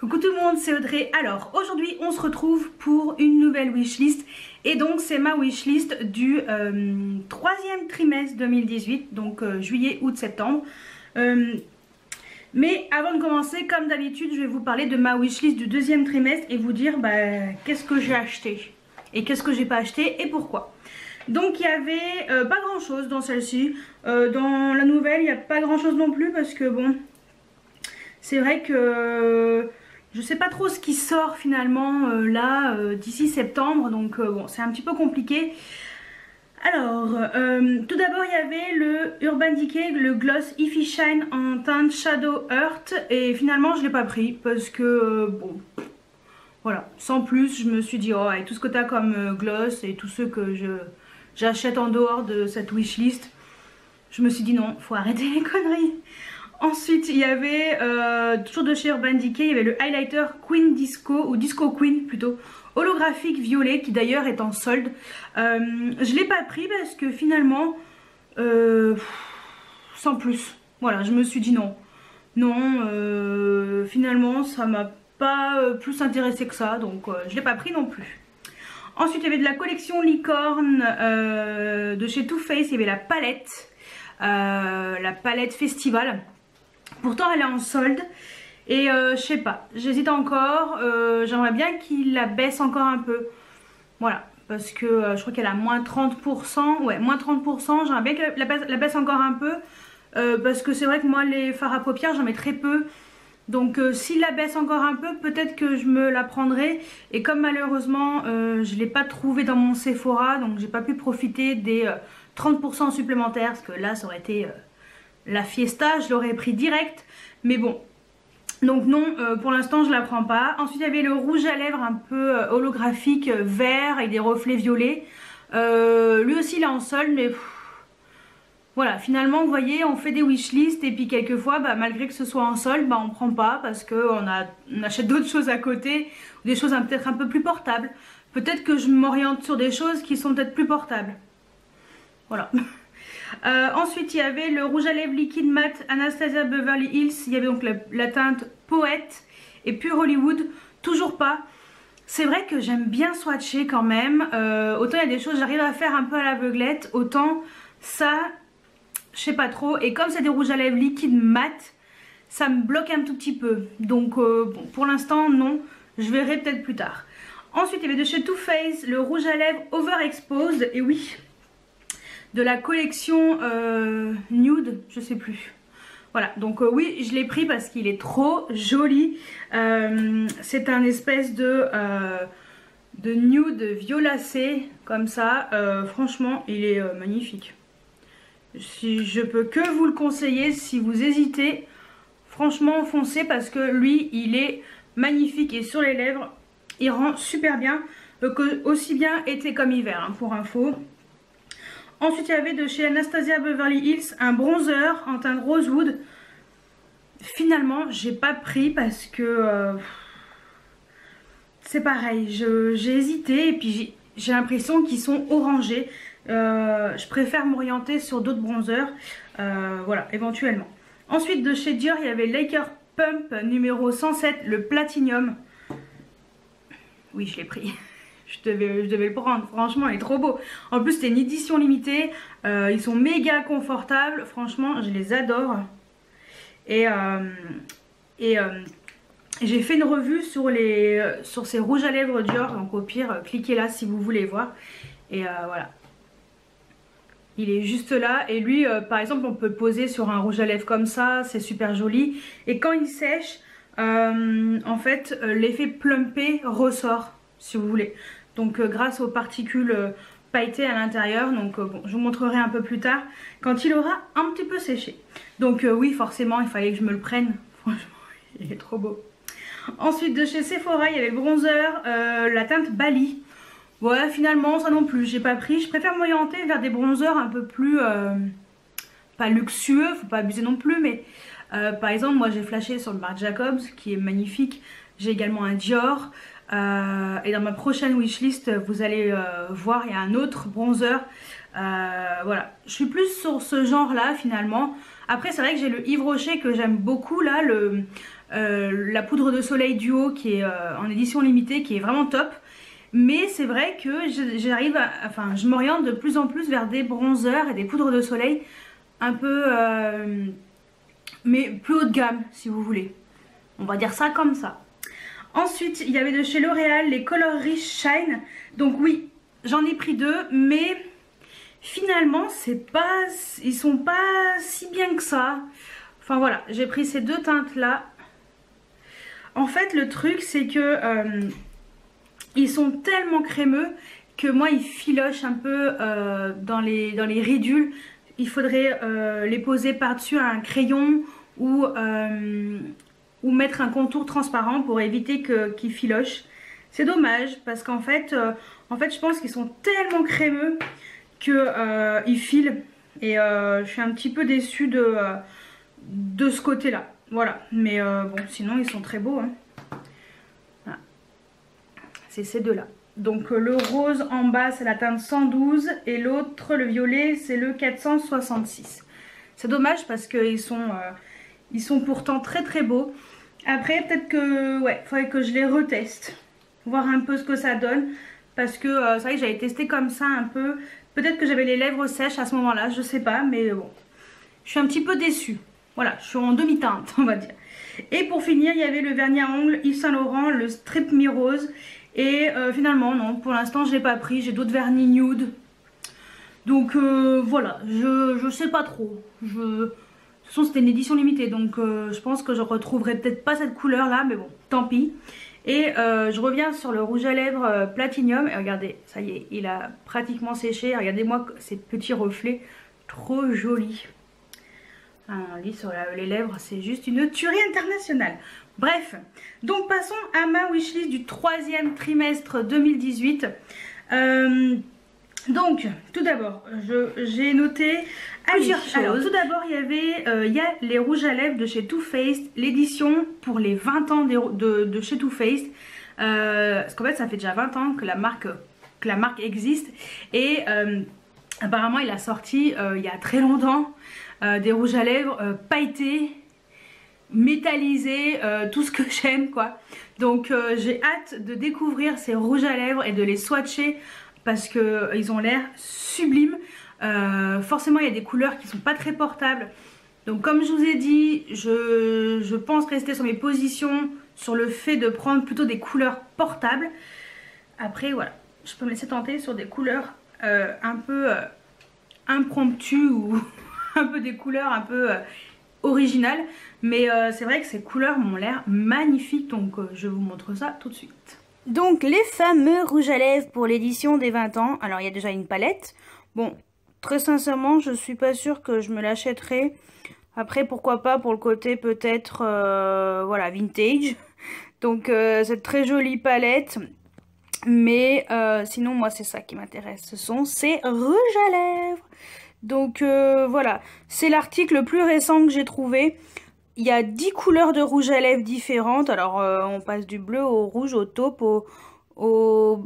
Coucou tout le monde, c'est Audrey. Alors aujourd'hui on se retrouve pour une nouvelle wishlist et donc c'est ma wishlist du troisième trimestre 2018, donc juillet, août, septembre. Mais avant de commencer, comme d'habitude, je vais vous parler de ma wishlist du deuxième trimestre et vous dire qu'est-ce que j'ai acheté et qu'est-ce que j'ai pas acheté et pourquoi. Donc il y avait pas grand chose dans celle-ci. Dans la nouvelle il n'y a pas grand chose non plus parce que bon, c'est vrai que je sais pas trop ce qui sort finalement d'ici septembre, donc bon, c'est un petit peu compliqué. Alors, tout d'abord il y avait le Urban Decay, le Gloss Ify Shine en teinte Shadow Earth, et finalement je l'ai pas pris parce que bon, voilà, sans plus. Je me suis dit oh, et tout ce que tu as comme gloss et tous ceux que j'achète en dehors de cette wishlist, je me suis dit non, faut arrêter les conneries. Ensuite il y avait toujours de chez Urban Decay, il y avait le highlighter Queen Disco, ou Disco Queen plutôt, holographique violet, qui d'ailleurs est en solde. Je l'ai pas pris parce que finalement sans plus, voilà, je me suis dit non, finalement ça m'a pas plus intéressé que ça, donc je l'ai pas pris non plus. Ensuite il y avait de la collection licorne de chez Too Faced, il y avait la palette festival. Pourtant elle est en solde et je sais pas, j'hésite encore. J'aimerais bien qu'il la baisse encore un peu, voilà, parce que je crois qu'elle a moins 30%, ouais, moins 30%. J'aimerais bien qu'elle la baisse encore un peu parce que c'est vrai que moi les fards à paupières j'en mets très peu. Donc s'il la baisse encore un peu, peut-être que je me la prendrai. Et comme malheureusement je ne l'ai pas trouvé dans mon Sephora, donc j'ai pas pu profiter des 30% supplémentaires, parce que là ça aurait été la fiesta, je l'aurais pris direct. Mais bon, donc non, pour l'instant je la prends pas. Ensuite il y avait le rouge à lèvres un peu holographique vert avec des reflets violets. Lui aussi il est en solde, mais voilà, finalement vous voyez, on fait des wishlists et puis quelquefois malgré que ce soit en solde, on prend pas parce qu'on achète d'autres choses à côté, ou des choses peut-être un peu plus portables. Peut-être que je m'oriente sur des choses qui sont peut-être plus portables. Voilà. Ensuite il y avait le rouge à lèvres liquide mat Anastasia Beverly Hills. Il y avait donc la teinte Poète et Pure Hollywood. Toujours pas. C'est vrai que j'aime bien swatcher quand même. Autant il y a des choses j'arrive à faire un peu à l'aveuglette, autant ça je sais pas trop. Et comme c'est des rouges à lèvres liquide mat, ça me bloque un tout petit peu. Donc bon, pour l'instant non, je verrai peut-être plus tard. Ensuite il y avait de chez Too Faced le rouge à lèvres Overexposed, et oui, de la collection nude, je sais plus. Voilà, donc oui, je l'ai pris parce qu'il est trop joli. C'est un espèce de nude violacé comme ça. Franchement il est magnifique. Si je peux que vous le conseiller, si vous hésitez, franchement foncez, parce que lui il est magnifique et sur les lèvres il rend super bien, aussi bien été comme hiver, hein, pour info. Ensuite il y avait de chez Anastasia Beverly Hills un bronzer en teinte rosewood. Finalement j'ai pas pris parce que c'est pareil, j'ai hésité et puis j'ai l'impression qu'ils sont orangés. Je préfère m'orienter sur d'autres bronzers, voilà, éventuellement. Ensuite de chez Dior il y avait Laker Pump numéro 107, le Platinum. Oui, je l'ai pris. Je devais le prendre, franchement il est trop beau. En plus c'est une édition limitée, ils sont méga confortables, franchement je les adore. Et j'ai fait une revue sur ces rouges à lèvres Dior, donc au pire cliquez là si vous voulez voir. Et voilà, il est juste là. Et lui par exemple on peut poser sur un rouge à lèvres comme ça, c'est super joli. Et quand il sèche en fait l'effet plumpé ressort, si vous voulez. Donc grâce aux particules pailletées à l'intérieur. Donc bon, je vous montrerai un peu plus tard quand il aura un petit peu séché. Donc oui, forcément il fallait que je me le prenne. Franchement il est trop beau. Ensuite de chez Sephora il y avait le bronzer la teinte Bali. Ouais, finalement ça non plus j'ai pas pris. Je préfère m'orienter vers des bronzers un peu plus pas luxueux, faut pas abuser non plus, mais par exemple moi j'ai flashé sur le Marc Jacobs qui est magnifique. J'ai également un Dior. Et dans ma prochaine wishlist vous allez voir, il y a un autre bronzer. Voilà, je suis plus sur ce genre là finalement. Après c'est vrai que j'ai le Yves Rocher que j'aime beaucoup là, la poudre de soleil duo qui est en édition limitée, qui est vraiment top. Mais c'est vrai que je m'oriente de plus en plus vers des bronzers et des poudres de soleil un peu, mais plus haut de gamme si vous voulez. On va dire ça comme ça. Ensuite, il y avait de chez L'Oréal les Color Rich Shine. Donc oui, j'en ai pris 2, mais finalement, ils sont pas si bien que ça. Enfin voilà, j'ai pris ces 2 teintes là. En fait, le truc, c'est que ils sont tellement crémeux que moi, ils filochent un peu dans les ridules. Il faudrait les poser par-dessus un crayon ou mettre un contour transparent pour éviter qu'ils filochent. C'est dommage parce qu'en fait, je pense qu'ils sont tellement crémeux qu'ils filent. Et je suis un petit peu déçue de ce côté-là. Voilà, mais bon, sinon ils sont très beaux. Hein. Voilà. C'est ces 2 là. Donc le rose en bas c'est la teinte 112 et l'autre, le violet, c'est le 466. C'est dommage parce qu'ils sont pourtant très très beaux. Après peut-être que ouais, faudrait que je les reteste, voir un peu ce que ça donne. Parce que c'est vrai que j'avais testé comme ça un peu. Peut-être que j'avais les lèvres sèches à ce moment-là, je sais pas, mais bon. Je suis un petit peu déçue. Voilà, je suis en demi-teinte, on va dire. Et pour finir, il y avait le vernis à ongles Yves Saint Laurent, le Strip Me Rose. Et finalement, non, pour l'instant, je l'ai pas pris. J'ai d'autres vernis nude. Donc voilà, je sais pas trop. De toute façon, c'était une édition limitée, donc je pense que je retrouverai peut-être pas cette couleur-là, mais bon, tant pis. Et je reviens sur le rouge à lèvres Platinum. Et regardez, ça y est, il a pratiquement séché. Regardez-moi ces petits reflets, trop jolis. Un lit sur les lèvres, c'est juste une tuerie internationale. Bref, donc passons à ma wishlist du 3e trimestre 2018. Donc, tout d'abord, j'ai noté plusieurs choses. Alors, tout d'abord, il y a les rouges à lèvres de chez Too Faced, l'édition pour les 20 ans de chez Too Faced. Parce qu'en fait, ça fait déjà 20 ans que la marque existe. Et apparemment, il a sorti il y a très longtemps des rouges à lèvres pailletés, métallisés, tout ce que j'aime quoi. Donc j'ai hâte de découvrir ces rouges à lèvres et de les swatcher parce que ils ont l'air sublimes. Forcément il y a des couleurs qui sont pas très portables. Donc comme je vous ai dit, je pense rester sur mes positions sur le fait de prendre plutôt des couleurs portables. Après voilà, je peux me laisser tenter sur des couleurs un peu impromptues ou un peu des couleurs un peu originales. Mais c'est vrai que ces couleurs m'ont l'air magnifiques, donc je vous montre ça tout de suite. Donc les fameux rouges à lèvres pour l'édition des 20 ans. Alors il y a déjà une palette. Bon, très sincèrement, je suis pas sûre que je me l'achèterai. Après, pourquoi pas pour le côté peut-être voilà, vintage. Donc cette très jolie palette. Mais sinon, moi, c'est ça qui m'intéresse. Ce sont ces rouges à lèvres. Donc voilà, c'est l'article le plus récent que j'ai trouvé. Il y a 10 couleurs de rouge à lèvres différentes. Alors on passe du bleu au rouge, au taupe, au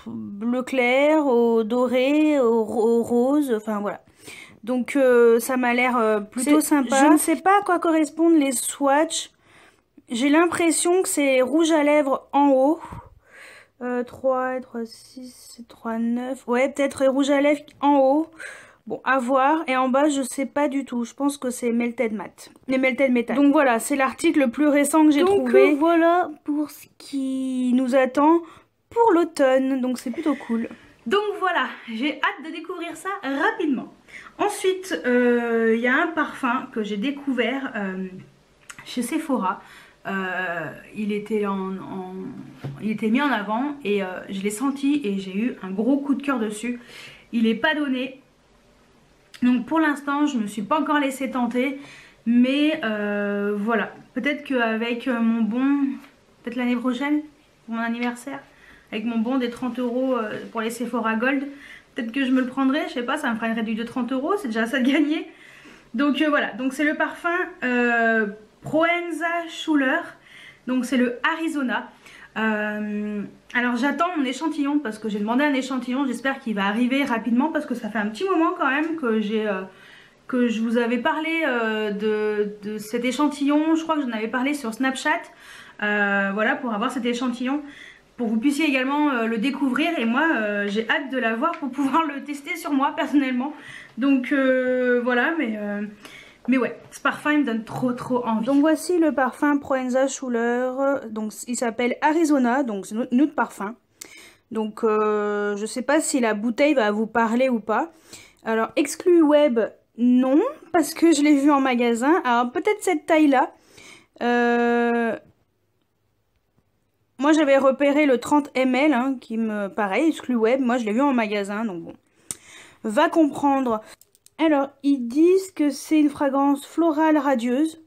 bleu clair, au doré, au rose, enfin voilà. Donc ça m'a l'air plutôt sympa. Je ne sais pas à quoi correspondent les swatchs. J'ai l'impression que c'est rouge à lèvres en haut. 3, 6, 3, 9. Ouais, peut-être rouge à lèvres en haut. Bon, à voir. Et en bas, je sais pas du tout. Je pense que c'est Melted Matte. Les Melted Metal. Donc voilà, c'est l'article le plus récent que j'ai trouvé. Donc voilà pour ce qui nous attend pour l'automne. Donc c'est plutôt cool. Donc voilà, j'ai hâte de découvrir ça rapidement. Ensuite, il y a un parfum que j'ai découvert chez Sephora. Il était mis en avant et je l'ai senti et j'ai eu un gros coup de cœur dessus. Il n'est pas donné. Donc pour l'instant je me suis pas encore laissé tenter. Mais voilà. Peut-être qu'avec mon bon, peut-être l'année prochaine, pour mon anniversaire, avec mon bon des 30 € pour les Sephora Gold, peut-être que je me le prendrai, je sais pas, ça me fera une réduction de 30 €, c'est déjà ça de gagner. Donc voilà, donc c'est le parfum Proenza Schuller, donc c'est le Arizona. Alors j'attends mon échantillon parce que j'ai demandé un échantillon, j'espère qu'il va arriver rapidement parce que ça fait un petit moment quand même que que je vous avais parlé de cet échantillon. Je crois que j'en avais parlé sur Snapchat. Voilà, pour avoir cet échantillon, pour que vous puissiez également le découvrir. Et moi, j'ai hâte de l'avoir pour pouvoir le tester sur moi personnellement. Donc voilà, mais ouais, ce parfum il me donne trop envie. Donc voici le parfum Proenza Schuller. Donc il s'appelle Arizona, donc c'est notre parfum. Donc je sais pas si la bouteille va vous parler ou pas. Alors exclu web, non, parce que je l'ai vu en magasin. Alors peut-être cette taille-là. Moi j'avais repéré le 30 ml, hein, qui me pareil, exclu web. Moi je l'ai vu en magasin, donc bon. Va comprendre. Alors, ils disent que c'est une fragrance florale radieuse,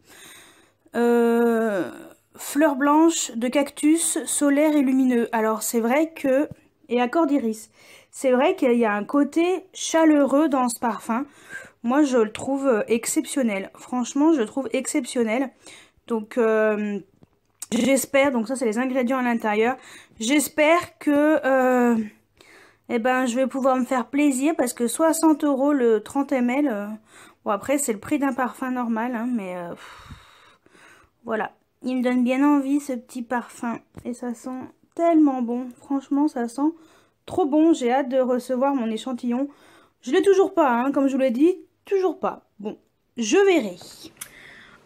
fleurs blanches de cactus, solaire et lumineux. Alors, c'est vrai que, et accord d'iris, c'est vrai qu'il y a un côté chaleureux dans ce parfum. Moi, je le trouve exceptionnel. Franchement, je le trouve exceptionnel. Donc, j'espère, donc ça, c'est les ingrédients à l'intérieur. J'espère que... eh ben, je vais pouvoir me faire plaisir parce que 60 € le 30 ml. Bon, après, c'est le prix d'un parfum normal, hein, mais voilà. Il me donne bien envie ce petit parfum. Et ça sent tellement bon. Franchement, ça sent trop bon. J'ai hâte de recevoir mon échantillon. Je l'ai toujours pas, hein, comme je vous l'ai dit, toujours pas. Bon, je verrai.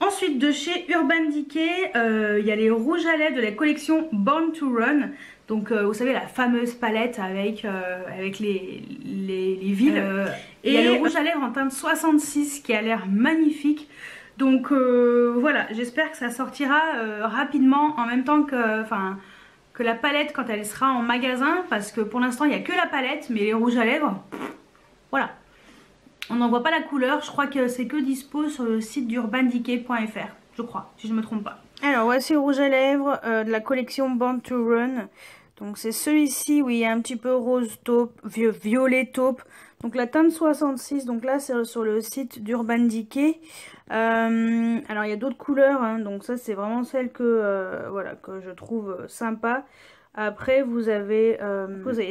Ensuite, de chez Urban Decay, il y a les rouges à lèvres de la collection Born to Run. Donc vous savez, la fameuse palette avec les villes. Et il y a le rouge à lèvres en teinte 66 qui a l'air magnifique. Donc voilà, j'espère que ça sortira rapidement en même temps que la palette quand elle sera en magasin. Parce que pour l'instant, il n'y a que la palette, mais les rouges à lèvres, voilà. On n'en voit pas la couleur, je crois que c'est que dispo sur le site d'urbandecay.fr, je crois, si je ne me trompe pas. Alors voici le rouge à lèvres de la collection Born to Run. Donc c'est celui-ci où il y a un petit peu rose taupe, violet taupe. Donc la teinte 66, donc là c'est sur le site d'Urban Decay. Alors il y a d'autres couleurs, hein, donc ça c'est vraiment celle que, voilà, que je trouve sympa. Après vous avez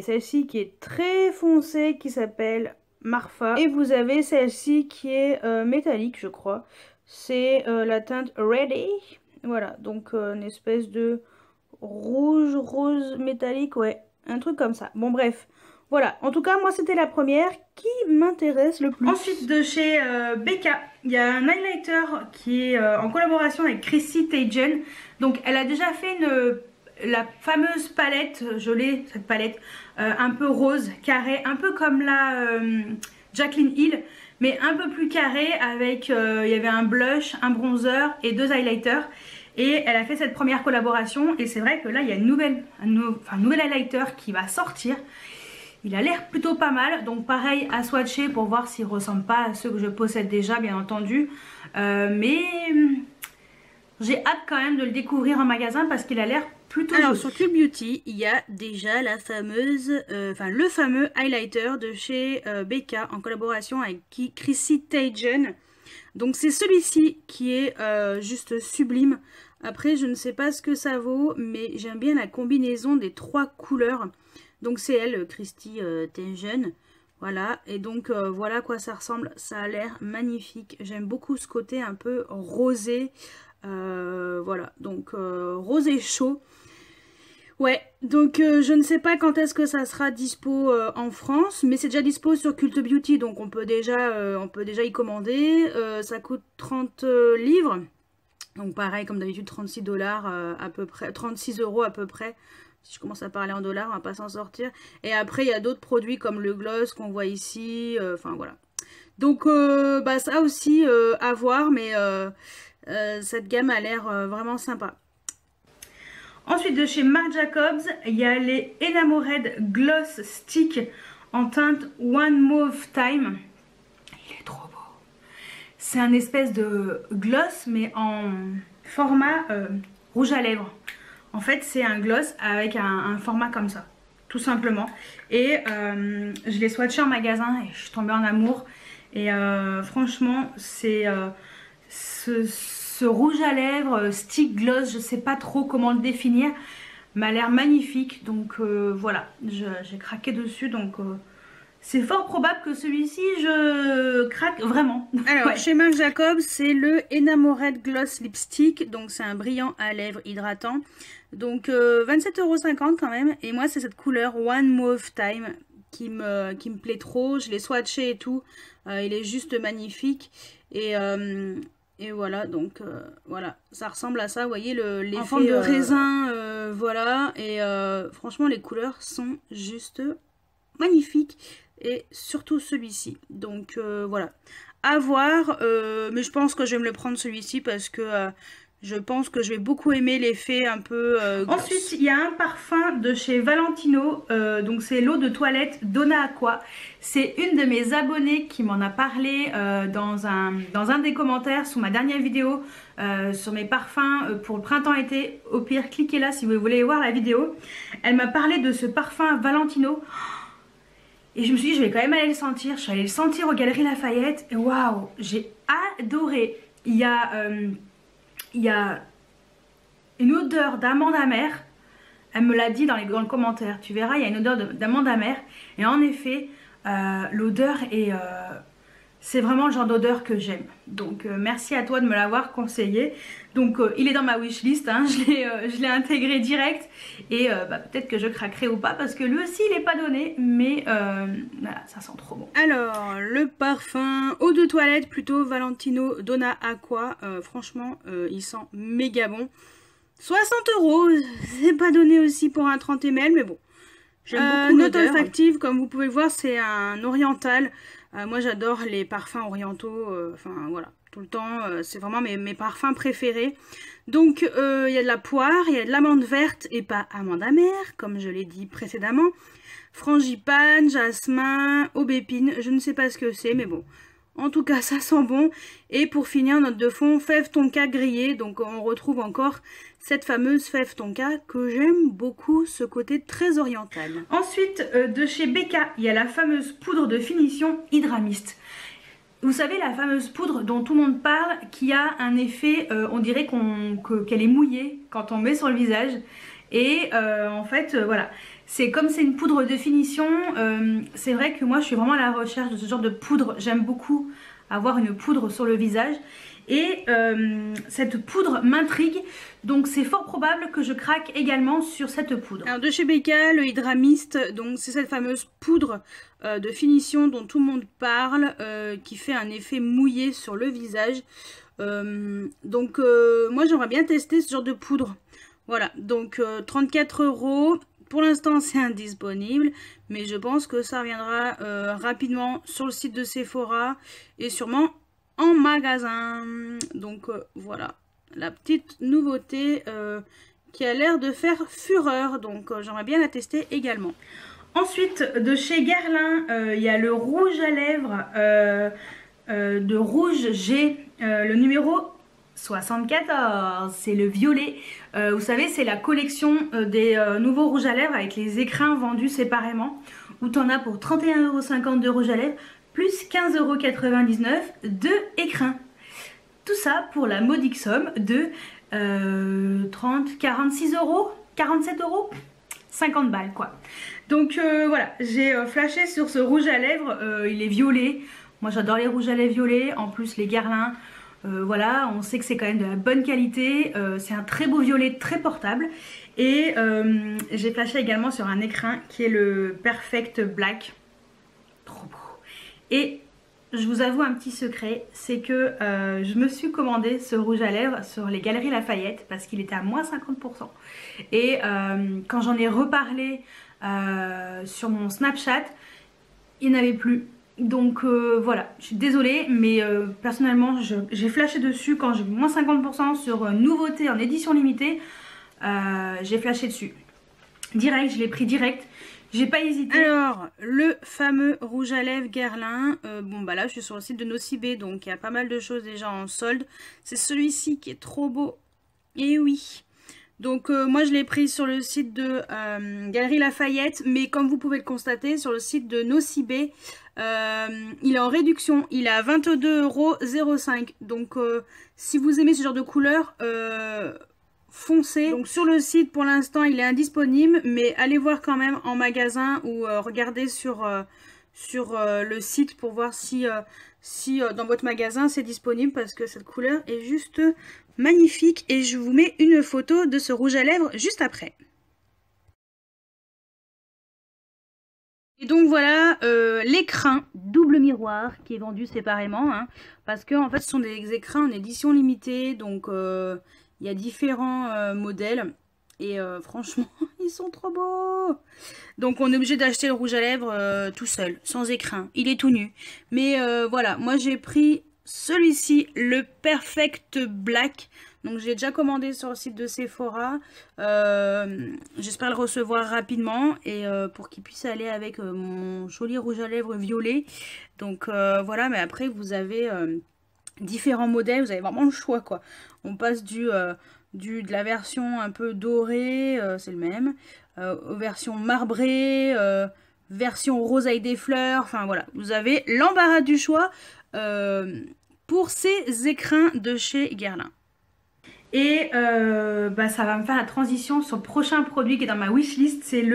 celle-ci qui est très foncée qui s'appelle Marfa. Et vous avez celle-ci qui est métallique je crois. C'est la teinte Ready. Voilà, donc une espèce de rose métallique, ouais, un truc comme ça. Bon bref, voilà, en tout cas moi c'était la première qui m'intéresse le plus. Ensuite de chez Becca, il y a un highlighter qui est en collaboration avec Chrissy Teigen. Donc elle a déjà fait la fameuse palette, je l'ai cette palette, un peu rose, carré, un peu comme la Jaclyn Hill, mais un peu plus carré avec, il y avait un blush, un bronzer et 2 highlighters. Et elle a fait cette première collaboration et c'est vrai que là il y a un nouvel highlighter qui va sortir. Il a l'air plutôt pas mal, donc pareil à swatcher pour voir s'il ressemble pas à ceux que je possède déjà bien entendu. Mais j'ai hâte quand même de le découvrir en magasin parce qu'il a l'air plutôt joli. Alors sur Cube Beauty, il y a déjà la fameuse, le fameux highlighter de chez Becca en collaboration avec Chrissy Teigen. Donc c'est celui-ci qui est juste sublime. Après je ne sais pas ce que ça vaut, mais j'aime bien la combinaison des 3 couleurs. Donc c'est elle, Chrissy Teigen. Voilà, et donc voilà à quoi ça ressemble. Ça a l'air magnifique. J'aime beaucoup ce côté un peu rosé. Voilà, donc rosé chaud. Ouais, donc je ne sais pas quand est-ce que ça sera dispo en France, mais c'est déjà dispo sur Cult Beauty, donc on peut déjà y commander. Ça coûte 30 livres, donc pareil comme d'habitude 36 $ à peu près, 36 € à peu près. Si je commence à parler en dollars, on va pas s'en sortir. Et après il y a d'autres produits comme le gloss qu'on voit ici, enfin voilà. Donc ça aussi à voir, mais cette gamme a l'air vraiment sympa. Ensuite de chez Marc Jacobs, il y a les Enamored Gloss Stick en teinte One Mauve Time. Il est trop beau. C'est un espèce de gloss mais en format rouge à lèvres. En fait c'est un gloss avec un format comme ça, tout simplement. Et je l'ai swatché en magasin et je suis tombée en amour. Et franchement c'est ce rouge à lèvres, stick gloss, je sais pas trop comment le définir, m'a l'air magnifique. Donc voilà, j'ai craqué dessus, donc c'est fort probable que celui-ci, je craque vraiment. Alors, Ouais. chez Marc Jacobs, c'est le Enamored Gloss Lipstick. Donc, c'est un brillant à lèvres hydratant. Donc, 27,50 € quand même. Et moi, c'est cette couleur One Mauve Time qui me plaît trop. Je l'ai swatché et tout. Il est juste magnifique. Et voilà, donc voilà, ça ressemble à ça, vous voyez l'effet en forme de raisin, voilà, et franchement les couleurs sont juste magnifiques, et surtout celui-ci, donc voilà, à voir, mais je pense que je vais me le prendre celui-ci parce que je pense que je vais beaucoup aimer l'effet un peu Ensuite, il y a un parfum de chez Valentino, donc c'est l'eau de toilette Donna Aqua. C'est une de mes abonnées qui m'en a parlé dans un des commentaires sous ma dernière vidéo sur mes parfums pour le printemps-été. Au pire, cliquez là si vous voulez voir la vidéo. Elle m'a parlé de ce parfum Valentino. Et je me suis dit, je vais quand même aller le sentir. Je suis allée le sentir aux Galeries Lafayette. Et waouh, j'ai adoré. Il y a une odeur d'amande amère. Elle me l'a dit dans le commentaire. Tu verras, il y a une odeur d'amande amère. Et en effet, l'odeur est... c'est vraiment le genre d'odeur que j'aime. Donc merci à toi de me l'avoir conseillé. Donc il est dans ma wishlist, hein. Je l'ai intégré direct. Et peut-être que je craquerai ou pas parce que lui aussi il n'est pas donné. Mais voilà, ça sent trop bon. Alors, le parfum eau de toilette plutôt Valentino Donna Aqua. Franchement, il sent méga bon. 60 €, c'est pas donné aussi pour un 30 ml, mais bon. J'aime beaucoup l'odeur. Note olfactive, comme vous pouvez le voir, c'est un oriental. Moi, j'adore les parfums orientaux. Enfin, voilà, tout le temps. C'est vraiment mes parfums préférés. Donc, il y a de la poire, il y a de l'amande verte et pas amande amère, comme je l'ai dit précédemment. Frangipane, jasmin, aubépine. Je ne sais pas ce que c'est, mais bon. En tout cas, ça sent bon. Et pour finir, note de fond, fève tonka grillée. Donc, on retrouve encore cette fameuse fève tonka que j'aime beaucoup, ce côté très oriental. Ensuite, de chez Becca, il y a la fameuse poudre de finition Hydramist. Vous savez, la fameuse poudre dont tout le monde parle, qui a un effet, on dirait qu'elle est mouillée quand on met sur le visage. Et en fait, voilà. C'est comme c'est une poudre de finition, c'est vrai que moi je suis vraiment à la recherche de ce genre de poudre. J'aime beaucoup avoir une poudre sur le visage. Et cette poudre m'intrigue, donc c'est fort probable que je craque également sur cette poudre. Alors de chez Becca, le Hydramist, donc c'est cette fameuse poudre de finition dont tout le monde parle, qui fait un effet mouillé sur le visage. Donc moi j'aimerais bien tester ce genre de poudre. Voilà, donc 34 €. Pour l'instant, c'est indisponible, mais je pense que ça reviendra rapidement sur le site de Sephora et sûrement en magasin. Donc voilà, la petite nouveauté qui a l'air de faire fureur. Donc j'aimerais bien la tester également. Ensuite, de chez Guerlain, il y a le rouge à lèvres de Rouge G, le numéro 74, c'est le violet. Vous savez, c'est la collection des nouveaux rouges à lèvres avec les écrins vendus séparément, où tu en as pour 31,50 € de rouge à lèvres, plus 15,99 € de écrins. Tout ça pour la modique somme de 46 €, 47 €, 50 balles quoi. Donc voilà, j'ai flashé sur ce rouge à lèvres, il est violet. Moi j'adore les rouges à lèvres violets, en plus les Guerlain. Voilà, on sait que c'est quand même de la bonne qualité, c'est un très beau violet, très portable. Et j'ai flashé également sur un écrin qui est le Perfect Black. Trop beau. Et je vous avoue un petit secret, c'est que je me suis commandé ce rouge à lèvres sur les Galeries Lafayette parce qu'il était à moins 50%. Et quand j'en ai reparlé sur mon Snapchat, il n'y en avait plus. Donc voilà, je suis désolée, mais personnellement j'ai flashé dessus quand j'ai moins 50% sur nouveauté en édition limitée. J'ai flashé dessus. Direct, je l'ai pris direct. J'ai pas hésité. Alors, le fameux rouge à lèvres Guerlain. Bon bah là je suis sur le site de Nocibé, donc il y a pas mal de choses déjà en solde. C'est celui-ci qui est trop beau. Et oui. Donc moi je l'ai pris sur le site de Galeries Lafayette, mais comme vous pouvez le constater sur le site de Nocibé, il est en réduction, il est à 22,05 €. Donc si vous aimez ce genre de couleur, foncez. Donc sur le site pour l'instant il est indisponible, mais allez voir quand même en magasin ou regardez sur sur le site pour voir si, dans votre magasin c'est disponible, parce que cette couleur est juste magnifique. Et je vous mets une photo de ce rouge à lèvres juste après. Et donc voilà l'écrin double miroir qui est vendu séparément, hein, parce que en fait ce sont des écrins en édition limitée, donc il y a différents modèles et franchement ils sont trop beaux. Donc on est obligé d'acheter le rouge à lèvres tout seul, sans écrin, il est tout nu. Mais voilà, moi j'ai pris celui-ci, le Perfect Black. Donc j'ai déjà commandé sur le site de Sephora. J'espère le recevoir rapidement et pour qu'il puisse aller avec mon joli rouge à lèvres violet. Donc voilà, mais après vous avez différents modèles, vous avez vraiment le choix quoi. On passe de la version un peu dorée, c'est le même, version marbrée, version rosaille des fleurs, enfin voilà, vous avez l'embarras du choix pour ces écrins de chez Guerlain. Et ça va me faire la transition sur le prochain produit qui est dans ma wishlist, c'est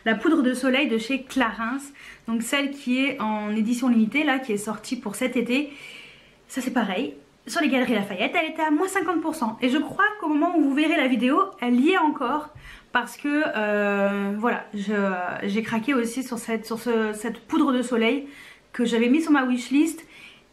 la poudre de soleil de chez Clarins. Donc celle qui est en édition limitée, là, qui est sortie pour cet été. Ça c'est pareil, sur les Galeries Lafayette, elle était à moins 50%. Et je crois qu'au moment où vous verrez la vidéo, elle y est encore. Parce que, voilà, j'ai craqué aussi sur cette poudre de soleil que j'avais mis sur ma wishlist.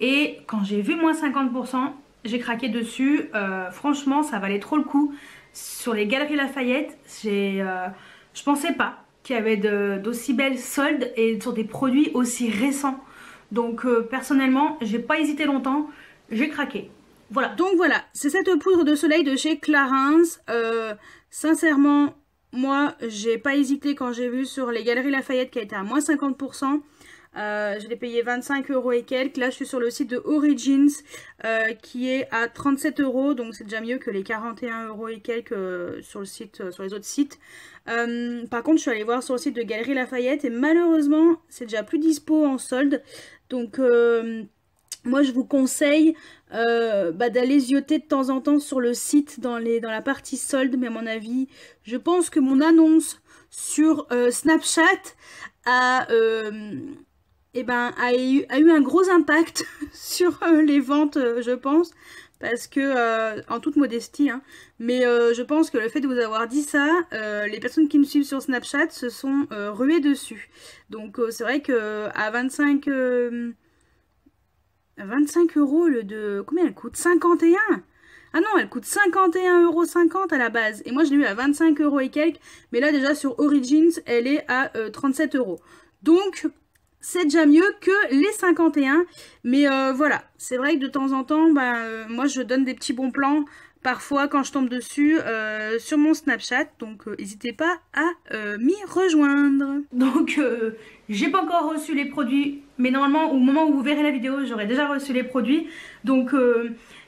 Et quand j'ai vu moins 50%, j'ai craqué dessus. Franchement, ça valait trop le coup. Sur les Galeries Lafayette, je pensais pas qu'il y avait d'aussi belles soldes et sur des produits aussi récents. Donc personnellement, j'ai pas hésité longtemps, j'ai craqué. Voilà. Donc voilà, c'est cette poudre de soleil de chez Clarins. Sincèrement, moi, j'ai pas hésité quand j'ai vu sur les Galeries Lafayette qui a été à moins 50%. Je l'ai payé 25 € et quelques. Là je suis sur le site de Origins qui est à 37 €, donc c'est déjà mieux que les 41 € et quelques sur le site, sur les autres sites. Par contre je suis allée voir sur le site de Galeries Lafayette et malheureusement c'est déjà plus dispo en solde. Donc moi je vous conseille d'aller zioter de temps en temps sur le site dans la partie solde, mais à mon avis je pense que mon annonce sur Snapchat a eu un gros impact sur les ventes, je pense, parce que, en toute modestie, hein, mais je pense que le fait de vous avoir dit ça, les personnes qui me suivent sur Snapchat se sont ruées dessus. Donc c'est vrai que à 25 € au lieu de... Combien elle coûte? 51 €. Ah non, elle coûte 51,50 € à la base. Et moi je l'ai eu à 25 € et quelques, mais là déjà sur Origins, elle est à 37 €. Donc... c'est déjà mieux que les 51, mais voilà, c'est vrai que de temps en temps, moi je donne des petits bons plans parfois quand je tombe dessus sur mon Snapchat, donc n'hésitez pas à m'y rejoindre. Donc j'ai pas encore reçu les produits, mais normalement au moment où vous verrez la vidéo, j'aurai déjà reçu les produits. Donc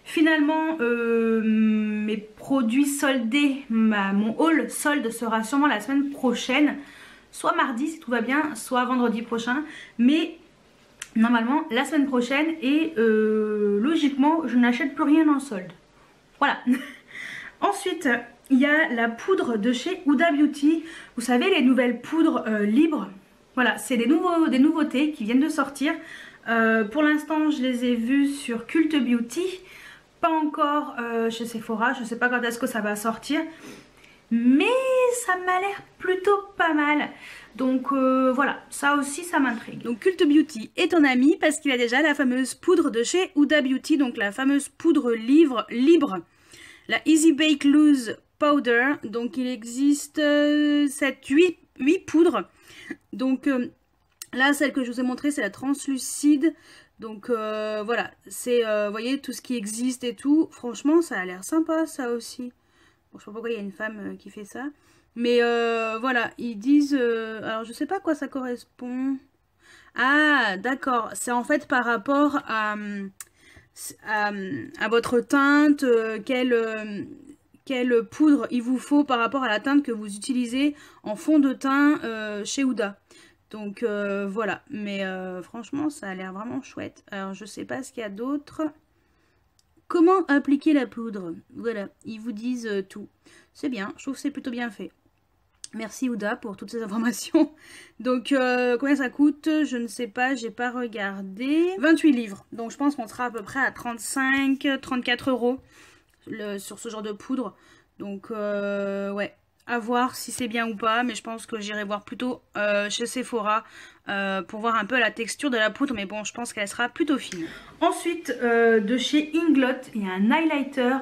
finalement mes produits soldés, mon haul solde sera sûrement la semaine prochaine. Soit mardi si tout va bien, soit vendredi prochain. Mais normalement la semaine prochaine. Et logiquement je n'achète plus rien en solde. Voilà. Ensuite il y a la poudre de chez Huda Beauty. Vous savez, les nouvelles poudres libres. Voilà, c'est des nouveautés qui viennent de sortir. Pour l'instant je les ai vues sur Cult Beauty. Pas encore chez Sephora. Je ne sais pas quand est-ce que ça va sortir. Mais ça m'a l'air plutôt pas mal. Donc voilà, ça aussi ça m'intrigue. Donc Cult Beauty est ton ami parce qu'il a déjà la fameuse poudre de chez Huda Beauty. Donc la fameuse poudre libre. La Easy Bake Loose Powder. Donc il existe 8 poudres. Donc là celle que je vous ai montrée c'est la translucide. Donc voilà, c'est vous voyez tout ce qui existe et tout. Franchement ça a l'air sympa ça aussi. Bon, je sais pas pourquoi il y a une femme qui fait ça. Mais voilà, ils disent... alors je sais pas à quoi ça correspond. Ah d'accord, c'est en fait par rapport à votre teinte, quelle poudre il vous faut par rapport à la teinte que vous utilisez en fond de teint chez Huda. Donc voilà, mais franchement ça a l'air vraiment chouette. Alors je sais pas ce qu'il y a d'autre. Comment appliquer la poudre? Voilà, ils vous disent tout. C'est bien, je trouve que c'est plutôt bien fait. Merci Ouda pour toutes ces informations. Donc combien ça coûte? Je ne sais pas, j'ai pas regardé. 28 livres. Donc je pense qu'on sera à peu près à 35-34 euros sur ce genre de poudre. Donc ouais, à voir si c'est bien ou pas. Mais je pense que j'irai voir plutôt chez Sephora pour voir un peu la texture de la poudre. Mais bon, je pense qu'elle sera plutôt fine. Ensuite, de chez Inglot, il y a un highlighter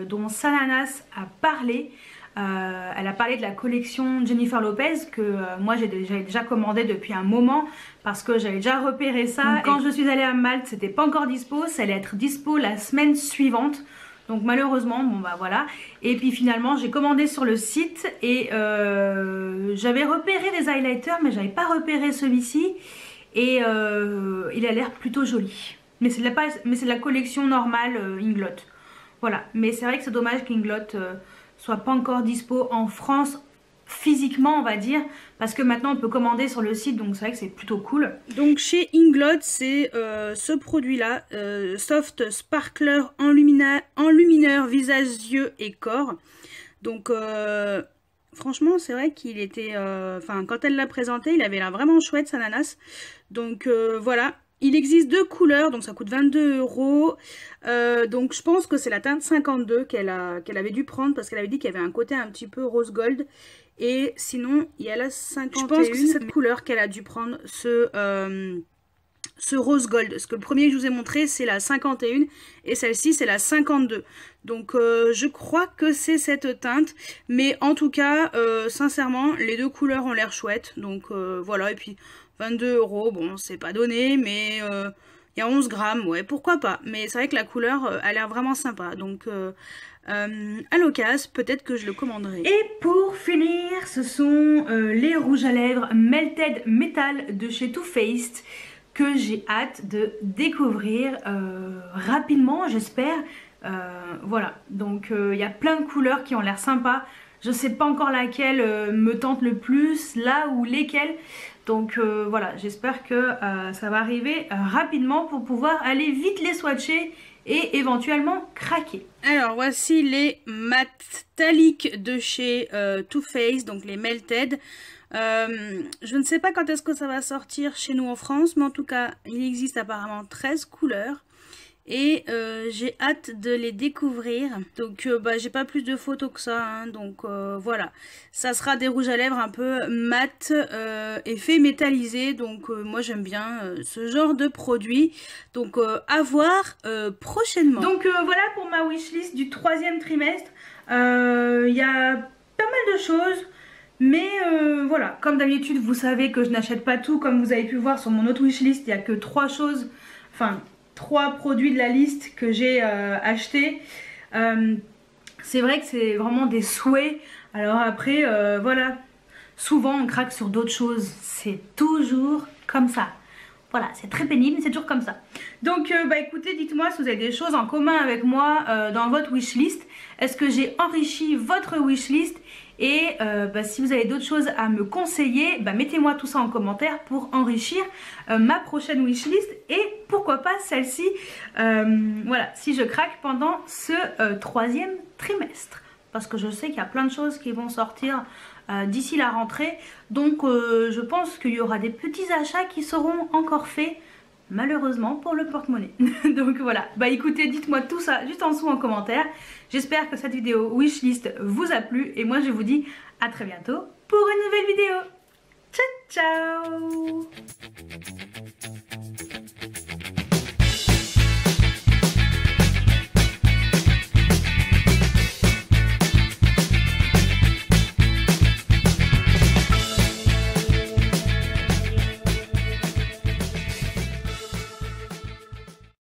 dont Sananas a parlé. Elle a parlé de la collection Jennifer Lopez que moi j'avais déjà commandé depuis un moment parce que j'avais déjà repéré ça. Donc, quand je suis allée à Malte, c'était pas encore dispo, ça allait être dispo la semaine suivante. Donc malheureusement, bon bah voilà. Et puis finalement, j'ai commandé sur le site et j'avais repéré des highlighters, mais j'avais pas repéré celui-ci. Et il a l'air plutôt joli. Mais c'est de la collection normale Inglot. Voilà. Mais c'est vrai que c'est dommage qu'Inglot soit pas encore dispo en France physiquement, on va dire, parce que maintenant on peut commander sur le site, donc c'est vrai que c'est plutôt cool. Donc chez Inglot, c'est ce produit là, Soft Sparkler enlumineur visage, yeux et corps. Donc franchement c'est vrai qu'il était, enfin quand elle l'a présenté, il avait l'air vraiment chouette, Sananas. Donc voilà. Il existe deux couleurs, donc ça coûte 22 euros. Donc je pense que c'est la teinte 52 qu'elle avait dû prendre parce qu'elle avait dit qu'il y avait un côté un petit peu rose gold. Et sinon, il y a la 51. Je pense que c'est cette couleur qu'elle a dû prendre, ce rose gold. Parce que le premier que je vous ai montré, c'est la 51 et celle-ci, c'est la 52. Donc je crois que c'est cette teinte. Mais en tout cas, sincèrement, les deux couleurs ont l'air chouettes. Donc voilà, et puis 22 euros, bon, c'est pas donné, mais il y a 11 grammes, ouais, pourquoi pas. Mais c'est vrai que la couleur a l'air vraiment sympa. Donc à l'occasion, peut-être que je le commanderai. Et pour finir, ce sont les rouges à lèvres Melted Metal de chez Too Faced que j'ai hâte de découvrir rapidement, j'espère. Voilà, donc il y a plein de couleurs qui ont l'air sympas. Je sais pas encore laquelle me tente le plus, là ou lesquelles. Donc voilà, j'espère que ça va arriver rapidement pour pouvoir aller vite les swatcher et éventuellement craquer. Alors voici les Metallic de chez Too Faced, donc les Melted. Je ne sais pas quand est-ce que ça va sortir chez nous en France, mais en tout cas il existe apparemment 13 couleurs. Et j'ai hâte de les découvrir. Donc bah, j'ai pas plus de photos que ça, hein, donc voilà. Ça sera des rouges à lèvres un peu mat, effet métallisé. Donc moi j'aime bien ce genre de produit. Donc à voir prochainement. Donc voilà pour ma wishlist du 3e trimestre. Il y a pas mal de choses. Mais voilà, comme d'habitude vous savez que je n'achète pas tout. Comme vous avez pu voir sur mon autre wishlist, il n'y a que 3 choses. Enfin... 3 produits de la liste que j'ai achetés. C'est vrai que c'est vraiment des souhaits. Alors après, voilà, souvent on craque sur d'autres choses. C'est toujours comme ça. Voilà, c'est très pénible, mais c'est toujours comme ça. Donc, bah écoutez, dites-moi si vous avez des choses en commun avec moi dans votre wishlist. Est-ce que j'ai enrichi votre wishlist? Et bah, si vous avez d'autres choses à me conseiller, bah, mettez-moi tout ça en commentaire pour enrichir ma prochaine wishlist et pourquoi pas celle-ci. Voilà, si je craque pendant ce 3e trimestre. Parce que je sais qu'il y a plein de choses qui vont sortir d'ici la rentrée. Donc je pense qu'il y aura des petits achats qui seront encore faits. Malheureusement pour le porte-monnaie. Donc voilà, bah écoutez, dites-moi tout ça juste en dessous en commentaire. J'espère que cette vidéo wishlist vous a plu et moi je vous dis à très bientôt pour une nouvelle vidéo. Ciao ciao.